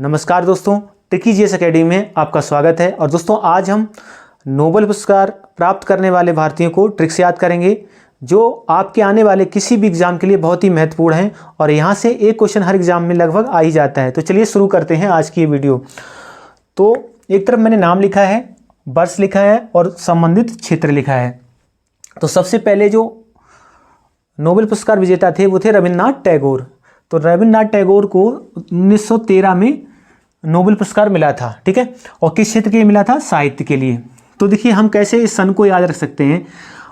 नमस्कार दोस्तों, tricky GS academy में आपका स्वागत है। और दोस्तों आज हम नोबेल पुरस्कार प्राप्त करने वाले भारतीयों को ट्रिक्स याद करेंगे जो आपके आने वाले किसी भी एग्जाम के लिए बहुत ही महत्वपूर्ण हैं और यहाँ से एक क्वेश्चन हर एग्जाम में लगभग आ ही जाता है। तो चलिए शुरू करते हैं आज की ये वीडियो। तो एक तरफ मैंने नाम लिखा है, वर्ष लिखा है और संबंधित क्षेत्र लिखा है। तो सबसे पहले जो नोबेल पुरस्कार विजेता थे वो थे रविन्द्रनाथ टैगोर। तो रविन्द्रनाथ टैगोर को 1913 में नोबेल पुरस्कार मिला था, ठीक है। और किस क्षेत्र के लिए मिला था? साहित्य के लिए। तो देखिए हम कैसे इस सन को याद रख सकते हैं।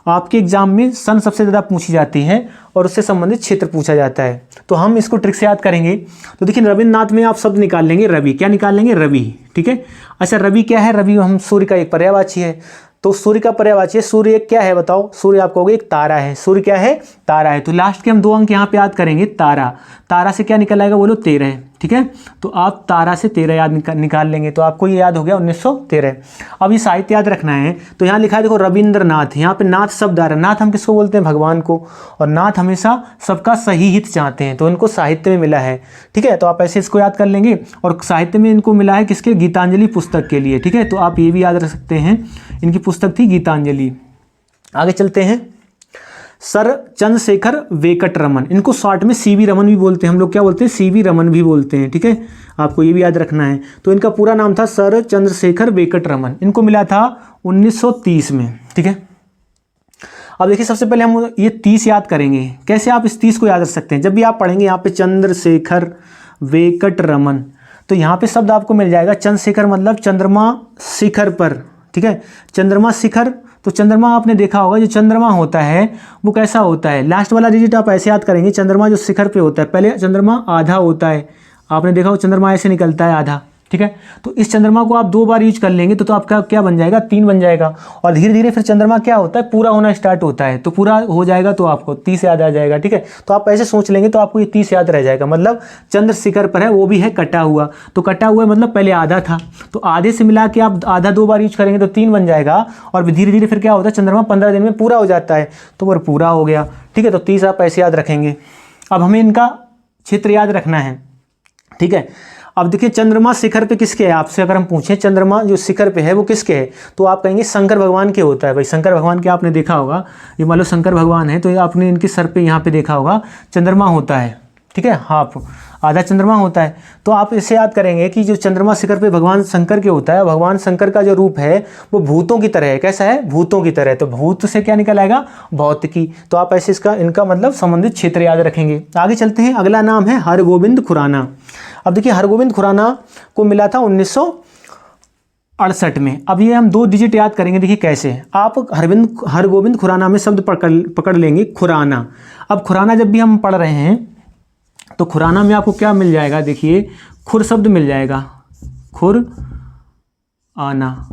आपके एग्जाम में सन सबसे ज़्यादा पूछी जाती है और उससे संबंधित क्षेत्र पूछा जाता है। तो हम इसको ट्रिक से याद करेंगे। तो देखिए रविन्द्रनाथ में आप शब्द निकाल लेंगे रवि। क्या निकाल लेंगे? रवि, ठीक है। अच्छा रवि क्या है? रवि हम सूर्य का एक पर्यायवाची है। तो सूर्य का पर्यायवाची है। सूर्य एक क्या है बताओ? सूर्य आप कहोगे एक तारा है। सूर्य क्या है? तारा है। तो लास्ट के हम 2 अंक यहाँ पे याद करेंगे तारा। तारा से क्या निकल आएगा? बोलो 13, ठीक है। तो आप तारा से 13 याद निकाल लेंगे तो आपको ये याद हो गया 1913। अब ये साहित्य याद रखना है। तो यहाँ लिखा है देखो रविन्द्रनाथ। यहाँ पे नाथ शब्द आ रहा है। नाथ हम किसको बोलते हैं? भगवान को। और नाथ हमेशा सबका सही हित चाहते हैं, तो इनको साहित्य में मिला है, ठीक है। तो आप ऐसे इसको याद कर लेंगे। और साहित्य में इनको मिला है किसके? गीतांजलि पुस्तक के लिए, ठीक है। तो आप ये भी याद रख सकते हैं, इनकी पुस्तक थी गीतांजलि। आगे चलते हैं। सर चंद्रशेखर वेंकटरमन, इनको शॉर्ट में सीवी रमन भी बोलते हैं। हम लोग क्या बोलते हैं? सीवी रमन भी बोलते हैं, ठीक है। आपको ये भी याद रखना है। तो इनका पूरा नाम था सर चंद्रशेखर वेंकटरमन। इनको मिला था 1930 में, ठीक है। अब देखिए सबसे पहले हम ये 30 याद करेंगे। कैसे आप इस 30 को याद रख सकते हैं? जब भी आप पढ़ेंगे यहाँ पे चंद्रशेखर वेंकटरमन, तो यहाँ पे शब्द आपको मिल जाएगा चंद्रशेखर मतलब चंद्रमा शिखर पर, ठीक है। चंद्रमा शिखर, तो चंद्रमा आपने देखा होगा जो चंद्रमा होता है वो कैसा होता है? लास्ट वाला डिजिट आप ऐसे याद करेंगे। चंद्रमा जो शिखर पे होता है, पहले चंद्रमा आधा होता है। आपने देखा हो चंद्रमा ऐसे निकलता है आधा, ठीक है। तो इस चंद्रमा को आप 2 बार यूज कर लेंगे तो आपका क्या बन जाएगा? 3 बन जाएगा। और धीरे धीरे फिर चंद्रमा क्या होता है? पूरा होना स्टार्ट होता है। तो पूरा हो जाएगा तो आपको 30 याद आ जाएगा, ठीक है। तो आप ऐसे सोच लेंगे तो आपको ये 30 याद रह जाएगा। मतलब चंद्र शिखर पर है, वो भी है कटा हुआ। तो कटा हुआ मतलब पहले आधा था, तो आधे से मिला के आप आधा 2 बार यूज करेंगे तो 3 बन जाएगा। और धीरे धीरे फिर क्या होता है? चंद्रमा 15 दिन में पूरा हो जाता है, तो वो पूरा हो गया, ठीक है। तो 30 आप ऐसे याद रखेंगे। अब हमें इनका क्षेत्र याद रखना है, ठीक है। अब देखिए चंद्रमा शिखर पे किसके है? आपसे अगर हम पूछें चंद्रमा जो शिखर पे है वो किसके है, तो आप कहेंगे शंकर भगवान के होता है। भाई शंकर भगवान के आपने देखा होगा, ये मान लो शंकर भगवान है तो आपने इनके सर पे यहाँ पे देखा होगा चंद्रमा होता है, ठीक है। हाफ आधा चंद्रमा होता है। तो आप इसे याद करेंगे कि जो चंद्रमा शिखर पे भगवान शंकर के होता है, भगवान शंकर का जो रूप है वो भूतों की तरह है। कैसा है? भूतों की तरह। तो भूत से क्या निकल आएगा? भौतिकी। तो आप ऐसे इनका मतलब संबंधित क्षेत्र याद रखेंगे। आगे चलते हैं। अगला नाम है हरगोविंद खुराना। अब देखिए हरगोविंद खुराना को मिला था 1968 में। अब ये हम 2 डिजिट याद करेंगे। देखिए कैसे आप हरगोविंद खुराना में शब्द पकड़ लेंगे खुराना। अब खुराना जब भी हम पढ़ रहे हैं तो खुराना में आपको क्या मिल जाएगा? देखिए खुर शब्द मिल जाएगा, खुर आना।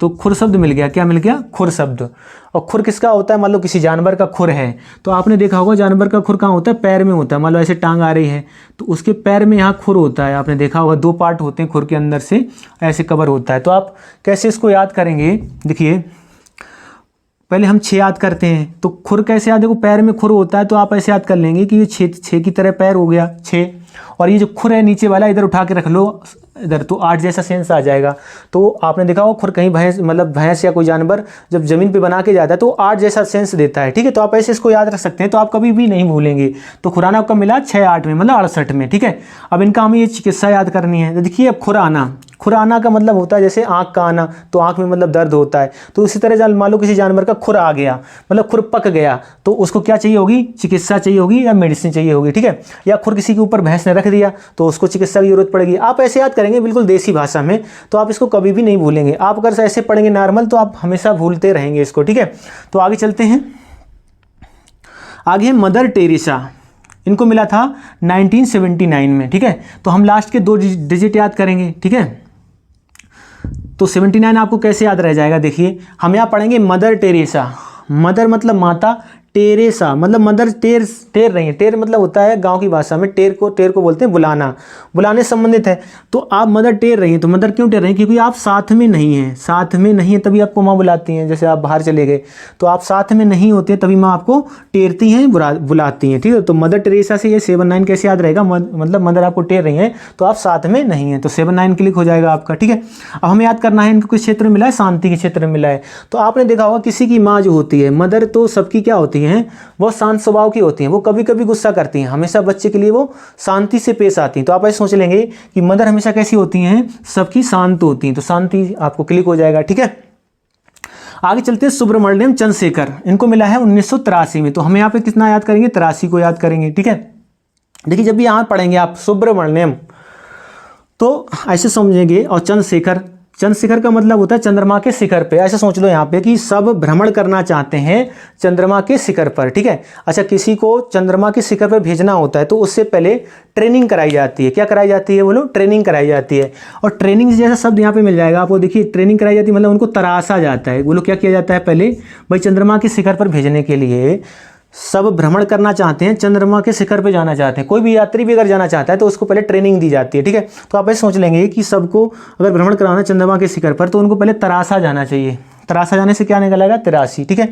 तो खुर शब्द मिल गया। क्या मिल गया? खुर शब्द। और खुर किसका होता है? मान लो किसी जानवर का खुर है तो आपने देखा होगा जानवर का खुर कहाँ होता है? पैर में होता है। मान लो ऐसे टांग आ रही है तो उसके पैर में यहाँ खुर होता है। आपने देखा होगा 2 पार्ट होते हैं खुर के, अंदर से ऐसे कवर होता है। तो आप कैसे इसको याद करेंगे? देखिए पहले हम 6 याद करते हैं। तो खुर कैसे याद? देखो पैर में खुर होता है तो आप ऐसे याद कर लेंगे कि ये 6 की तरह पैर हो गया 6। और ये जो खुर है नीचे वाला इधर उठा के रख लो इधर, तो 8 जैसा सेंस आ जाएगा। तो आपने देखा हो खुर कहीं भैंस या कोई जानवर जब जमीन पे बना के जाता है तो 8 जैसा सेंस देता है, ठीक है। तो आप ऐसे इसको याद रख सकते हैं तो आप कभी भी नहीं भूलेंगे। तो खुराना का मिला 6-8 में मतलब 68 में, ठीक है। अब इनका हमें ये चिकित्सा याद करनी है। तो देखिए अब खुराना का मतलब होता है जैसे आँख का आना, तो आँख में मतलब दर्द होता है। तो इसी तरह मान लो किसी जानवर का खुर आ गया मतलब खुर पक गया तो उसको क्या चाहिए होगी? चिकित्सा चाहिए होगी या मेडिसिन चाहिए होगी, ठीक है। या खुर किसी के ऊपर भैंस ने रख दिया तो उसको चिकित्सा की जरूरत पड़ेगी। आप ऐसे याद करेंगे बिल्कुल देसी भाषा में, तो आप इसको कभी भी नहीं भूलेंगे। आप अगर ऐसे पढ़ेंगे नॉर्मल तो आप हमेशा भूलते रहेंगे इसको, ठीक है। तो आगे चलते हैं। आगे है मदर टेरेसा। इनको मिला था 1979 में, ठीक है। तो हम लास्ट के 2 डिजिट याद करेंगे, ठीक है। तो 79 आपको कैसे याद रह जाएगा? देखिए हम यहाँ पढ़ेंगे मदर टेरेसा। मदर मतलब माता, टेरेसा, मतलब मदर टेर रही है। टेर मतलब होता है गांव की भाषा में टेर को बोलते हैं बुलाना, बुलाने से संबंधित है। तो आप मदर टेर रही हैं, तो मदर क्यों टेर रही हैं? क्योंकि आप साथ में नहीं हैं, साथ में नहीं है तभी आपको माँ बुलाती हैं। जैसे आप बाहर चले गए तो आप साथ में नहीं होते तभी माँ आपको टेरती हैं, बुलाती हैं, ठीक है। तो मदर टेरेसा से ये 7-9 कैसे याद रहेगा? मतलब मदर आपको टेर रही हैं तो आप साथ में नहीं हैं, तो 7-9 क्लिक हो जाएगा आपका, ठीक है। अब हमें याद करना है इनको किस क्षेत्र में मिला है? शांति के क्षेत्र में मिला है। तो आपने देखा होगा किसी की माँ जो होती है, मदर तो सबकी क्या होती हैं? वो शांत स्वभाव की होती हैं। वो कभी कभी गुस्सा करती हैं, हमेशा बच्चे के लिए वो शांति से पेश आती हैं। तो आप ऐसे सोच लेंगे कि मदर हमेशा कैसी होती हैं? सबकी शांत होती हैं। तो शांति आपको क्लिक हो जाएगा, ठीक है। आगे चलते हैं सुब्रमण्यम चंद्रशेखर, इनको मिला है 1983 में। तो हम यहाँ पे कितना याद करेंगे? 83 को याद करेंगे, ठीक है। देखिए जब भी यहाँ पढ़ेंगे आप सुब्रमण्यम तो ऐसे समझेंगे, और चंद्रशेखर, चंद्रशेखर का मतलब होता है चंद्रमा के शिखर पे। ऐसा सोच लो यहाँ पे कि सब भ्रमण करना चाहते हैं चंद्रमा के शिखर पर, ठीक है। अच्छा, किसी को चंद्रमा के शिखर पर भेजना होता है तो उससे पहले ट्रेनिंग कराई जाती है। क्या कराई जाती है? बोलो, ट्रेनिंग कराई जाती है। और ट्रेनिंग जैसा शब्द यहाँ पे मिल जाएगा आपको। देखिए ट्रेनिंग कराई जाती है मतलब उनको तराशा जाता है। बोलो क्या किया जाता है? पहले भाई चंद्रमा के शिखर पर भेजने के लिए सब भ्रमण करना चाहते हैं, चंद्रमा के शिखर पे जाना चाहते हैं, कोई भी यात्री भी अगर जाना चाहता है तो उसको पहले ट्रेनिंग दी जाती है, ठीक है। तो आप ऐसे सोच लेंगे कि सबको अगर भ्रमण कराना है चंद्रमा के शिखर पर तो उनको पहले तराशा जाना चाहिए। तराशा जाने से क्या निकलेगा? 83, ठीक है।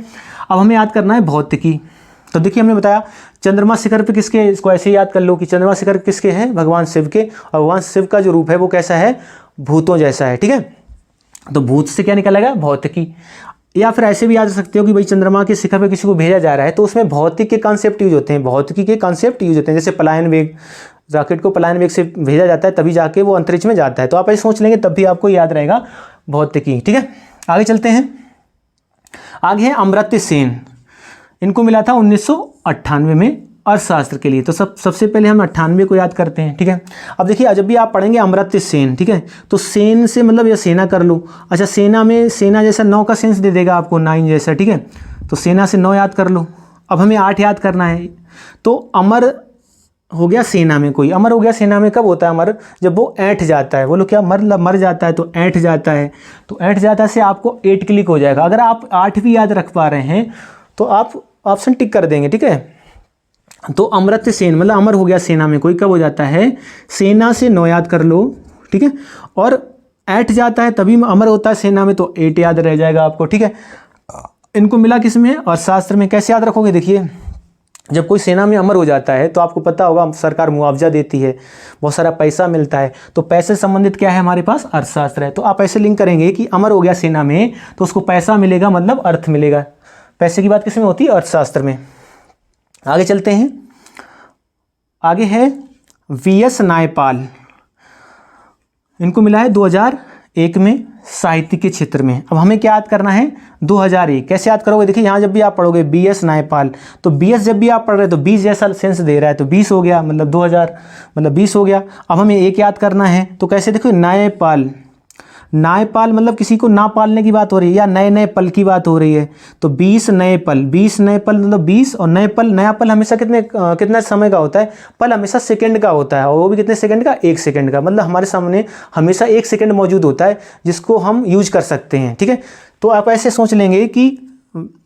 अब हमें याद करना है भौतिकी। तो देखिए हमने बताया चंद्रमा शिखर पे किसके, इसको ऐसे याद कर लो कि चंद्रमा शिखर किसके हैं? भगवान शिव के। और भगवान शिव का जो रूप है वो कैसा है? भूतों जैसा है, ठीक है। तो भूत से क्या निकलेगा? भौतिकी। या फिर ऐसे भी याद रख सकते हो कि भाई चंद्रमा के शिखर पे किसी को भेजा जा रहा है तो उसमें भौतिक के कॉन्सेप्ट यूज होते हैं, भौतिकी के कॉन्सेप्ट यूज होते हैं। जैसे पलायन वेग, रॉकेट को पलायन वेग से भेजा जाता है तभी जाके वो अंतरिक्ष में जाता है। तो आप ऐसे सोच लेंगे तब भी आपको याद रहेगा भौतिकी, ठीक है। आगे चलते हैं। आगे है अमर्त्य सेन, इनको मिला था 1998 में अर्थशास्त्र के लिए। तो सबसे पहले हम 98 को याद करते हैं, ठीक है। अब देखिए जब भी आप पढ़ेंगे अमर्त्य सेन, ठीक है, तो सेन से मतलब ये सेना कर लो। अच्छा, सेना में सेना जैसा 9 का सेंस दे देगा आपको, 9 जैसा, ठीक है। तो सेना से 9 याद कर लो। अब हमें 8 याद करना है। तो अमर हो गया सेना में, कोई अमर हो गया सेना में। कब होता है अमर? जब वो ऐंठ जाता है। बोलो क्या? मर जाता है तो ऐंठ जाता है। तो ऐंठ जाता से आपको 8 क्लिक हो जाएगा। अगर आप 8 भी याद रख पा रहे हैं तो आप ऑप्शन टिक कर देंगे, ठीक है। तो अमर्त्य सेन मतलब अमर हो गया सेना में कोई, कब हो जाता है? सेना से 9 याद कर लो, ठीक है। और 8 जाता है तभी अमर होता है सेना में, तो 8 याद रह जाएगा आपको, ठीक है। इनको मिला किस में? और शास्त्र में। कैसे याद रखोगे? देखिए जब कोई सेना में अमर हो जाता है तो आपको पता होगा सरकार मुआवजा देती है, बहुत सारा पैसा मिलता है। तो पैसे से संबंधित क्या है हमारे पास? अर्थशास्त्र है। तो आप ऐसे लिंक करेंगे कि अमर हो गया सेना में तो उसको पैसा मिलेगा, मतलब अर्थ मिलेगा। पैसे की बात किस में होती है? अर्थशास्त्र में। आगे चलते हैं। आगे है वीएस नायपाल, इनको मिला है 2001 में साहित्य के क्षेत्र में। अब हमें क्या याद करना है? 2001। कैसे याद करोगे? देखिए यहाँ जब भी आप पढ़ोगे बीएस नायपाल, तो बीएस जब भी आप पढ़ रहे हो तो 20 जैसा सेंस दे रहा है तो 20 हो गया, मतलब 2000 मतलब 20 हो गया। अब हमें एक याद करना है तो कैसे? देखो नायपाल, नायपाल मतलब किसी को ना पालने की बात हो रही है या नए नए पल की बात हो रही है। तो 20 नए पल, 20 नए पल मतलब 20, और नए पल, नया पल हमेशा कितना समय का होता है? पल हमेशा सेकंड का होता है, और वो भी कितने सेकंड का? 1 सेकंड का। मतलब हमारे सामने हमेशा 1 सेकंड मौजूद होता है जिसको हम यूज कर सकते हैं, ठीक है। तो आप ऐसे सोच लेंगे कि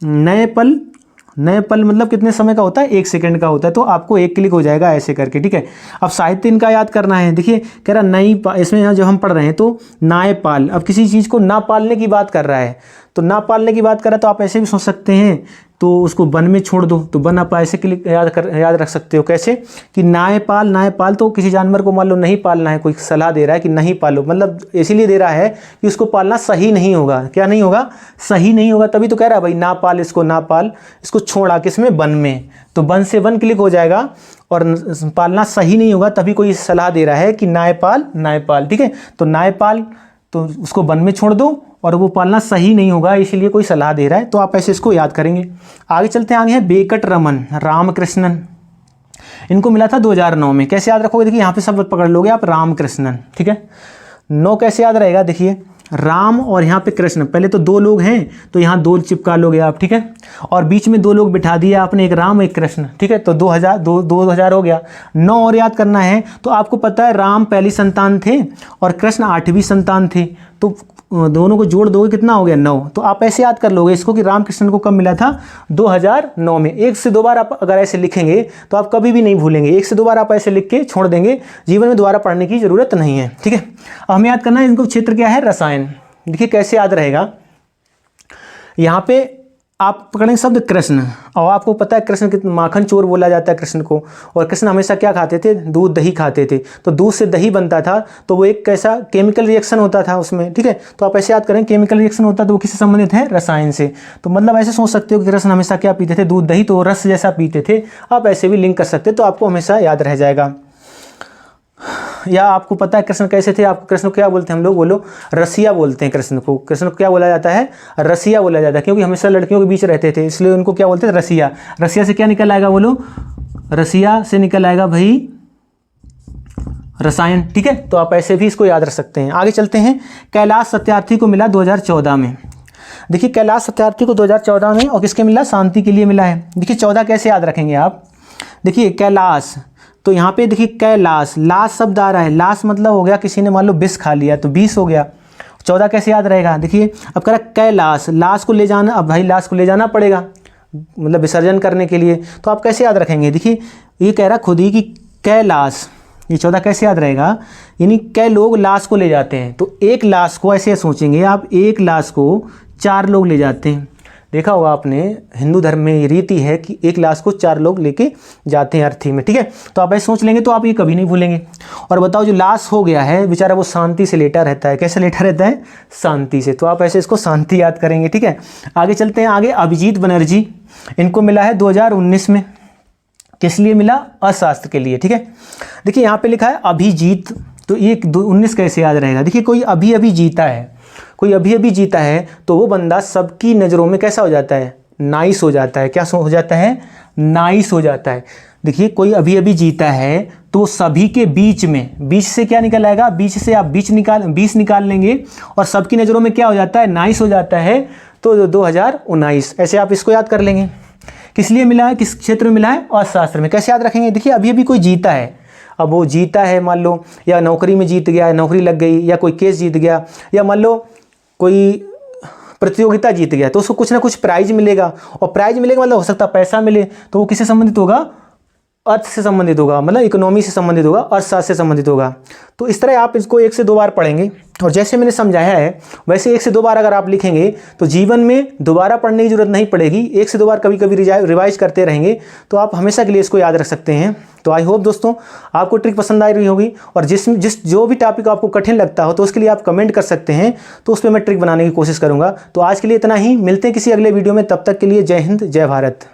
नए पल मतलब कितने समय का होता है? 1 सेकंड का होता है। तो आपको 1 क्लिक हो जाएगा ऐसे करके, ठीक है। अब साहित्य इनका याद करना है। देखिए कह रहा नई, इसमें यहाँ जो हम पढ़ रहे हैं तो नायपाल, अब किसी चीज़ को ना पालने की बात कर रहा है, तो ना पालने की बात कर रहा है तो आप ऐसे भी सोच सकते हैं तो उसको वन में छोड़ दो, तो वन आप ऐसे क्लिक याद रख सकते हो। कैसे? कि नायपाल तो किसी जानवर को मान लो नहीं पालना है, कोई सलाह दे रहा है कि नहीं पालो, मतलब इसीलिए दे रहा है कि उसको पालना सही नहीं होगा। क्या नहीं होगा? सही नहीं होगा, तभी तो कह रहा है भाई ना पाल इसको, ना पाल इसको, छोड़ा किसमें? वन में। तो वन से वन क्लिक हो जाएगा, और पालना सही नहीं होगा तभी कोई सलाह दे रहा है कि नायपाल, ठीक है। तो नायपाल तो उसको वन में छोड़ दो, और वो पालना सही नहीं होगा इसलिए कोई सलाह दे रहा है, तो आप ऐसे इसको याद करेंगे। आगे चलते हैं। आगे है वेंकटरमन रामकृष्णन, इनको मिला था 2009 में। कैसे याद रखोगे? देखिए यहाँ पे शब्द पकड़ लोगे आप, रामकृष्णन, ठीक है। 9 कैसे याद रहेगा? देखिए राम और यहाँ पे कृष्ण, पहले तो 2 लोग हैं तो यहाँ 2 चिपका लोगे आप, ठीक है। और बीच में 2 लोग बिठा दिए आपने, एक राम एक कृष्ण, ठीक है। तो 2000 हो गया। 9 और याद करना है। तो आपको पता है राम पहली संतान थे और कृष्ण 8वीं संतान थे। तो दोनों को जोड़ दोगे कितना हो गया 9। तो आप ऐसे याद कर लोगे इसको कि रामकृष्ण को कब मिला था 2009 में। एक से दो बार आप अगर ऐसे लिखेंगे तो आप कभी भी नहीं भूलेंगे, एक से दो बार आप ऐसे लिख के छोड़ देंगे, जीवन में दोबारा पढ़ने की ज़रूरत नहीं है। ठीक है, अब हमें याद करना है इनको क्षेत्र क्या है रसायन। देखिए कैसे याद रहेगा, यहाँ पे आप पकड़ेंगे शब्द कृष्ण, और आपको पता है कृष्ण कितना माखन चोर बोला जाता है कृष्ण को, और कृष्ण हमेशा क्या खाते थे, दूध दही खाते थे। तो दूध से दही बनता था, तो वो एक कैसा केमिकल रिएक्शन होता था उसमें। ठीक है, तो आप ऐसे याद करें केमिकल रिएक्शन होता तो वो किससे संबंधित है, रसायन से। तो मतलब ऐसे सोच सकते हो कि कृष्ण हमेशा क्या पीते थे, दूध दही, तो रस जैसा पीते थे। आप ऐसे भी लिंक कर सकते, तो आपको हमेशा याद रह जाएगा। या आपको पता है कृष्ण कैसे थे, आपको कृष्ण को क्या बोलते हैं हम लोग, बोलो रसिया बोलते हैं कृष्ण को। कृष्ण को क्या बोला जाता है, रसिया बोला जाता है, क्योंकि हमेशा लड़कियों के बीच रहते थे, इसलिए उनको क्या बोलते हैं, रसिया। रसिया से क्या निकल आएगा, बोलो रसिया से निकल आएगा भाई रसायन। ठीक है, तो आप ऐसे भी इसको याद रख सकते हैं। आगे चलते हैं, कैलाश सत्यार्थी को मिला 2014 में। देखिए कैलाश सत्यार्थी को 2014 में और किसके मिला, शांति के लिए मिला है। देखिए 14 कैसे याद रखेंगे आप, देखिए कैलाश, तो यहाँ पे देखिए कैलाश, लाश शब्द आ रहा है, लाश मतलब हो गया किसी ने मान लो 20 खा लिया तो 20 हो गया। 14 कैसे याद रहेगा, देखिए अब कह रहा कैलाश, लाश को ले जाना, अब भाई लाश को ले जाना पड़ेगा मतलब विसर्जन करने के लिए, तो आप कैसे याद रखेंगे, देखिए ये कह रहा खुद ही कि कैलाश, ये 14 कैसे याद रहेगा, यानी कै लोग लाश को ले जाते हैं, तो एक लाश को ऐसे सोचेंगे आप, एक लाश को 4 लोग ले जाते हैं। देखा होगा आपने हिंदू धर्म में ये रीति है कि एक लाश को 4 लोग लेके जाते हैं अर्थी में। ठीक है, तो आप ऐसे सोच लेंगे तो आप ये कभी नहीं भूलेंगे। और बताओ जो लाश हो गया है बेचारा वो शांति से लेटा रहता है, कैसे लेटा रहता है, शांति से, तो आप ऐसे इसको शांति याद करेंगे। ठीक है, आगे चलते हैं, आगे अभिजीत बनर्जी, इनको मिला है 2019 में, किस लिए मिला, अर्थशास्त्र के लिए। ठीक है, देखिए यहाँ पे लिखा है अभिजीत, तो ये 19 कैसे याद रहेगा, देखिए कोई अभी अभी जीता है, कोई अभी अभी जीता है तो वो बंदा सबकी नज़रों में कैसा हो जाता है, नाइस हो जाता है। क्या हो जाता है, नाइस हो जाता है। देखिए कोई अभी अभी जीता है तो सभी के बीच में, बीच से क्या निकल आएगा, बीच से आप बीच निकाल लेंगे और सबकी नज़रों में क्या हो जाता है, नाइस हो जाता है। तो 2019 ऐसे आप इसको याद कर लेंगे। किस लिए मिला है, किस क्षेत्र में मिला है, अर्थशास्त्र में। कैसे याद रखेंगे, देखिए अभी अभी कोई जीता है, अब वो जीता है मान लो, या नौकरी में जीत गया, नौकरी लग गई, या कोई केस जीत गया, या मान लो कोई प्रतियोगिता जीत गया तो उसको कुछ ना कुछ प्राइज मिलेगा, और प्राइज मिलेगा मतलब हो सकता है पैसा मिले, तो वो किससे संबंधित होगा, अर्थ से संबंधित होगा, मतलब इकोनॉमी से संबंधित होगा, अर्थशास्त्र से संबंधित होगा। तो इस तरह आप इसको 1 से 2 बार पढ़ेंगे, और जैसे मैंने समझाया है वैसे 1 से 2 बार अगर आप लिखेंगे तो जीवन में दोबारा पढ़ने की जरूरत नहीं पड़ेगी। 1 से 2 बार कभी कभी रिवाइज करते रहेंगे तो आप हमेशा के लिए इसको याद रख सकते हैं। तो आई होप दोस्तों आपको ट्रिक पसंद आई रही होगी, और जो भी टॉपिक आपको कठिन लगता हो तो उसके लिए आप कमेंट कर सकते हैं, तो उस पर मैं ट्रिक बनाने की कोशिश करूँगा। तो आज के लिए इतना ही, मिलते हैं किसी अगले वीडियो में, तब तक के लिए जय हिंद जय भारत।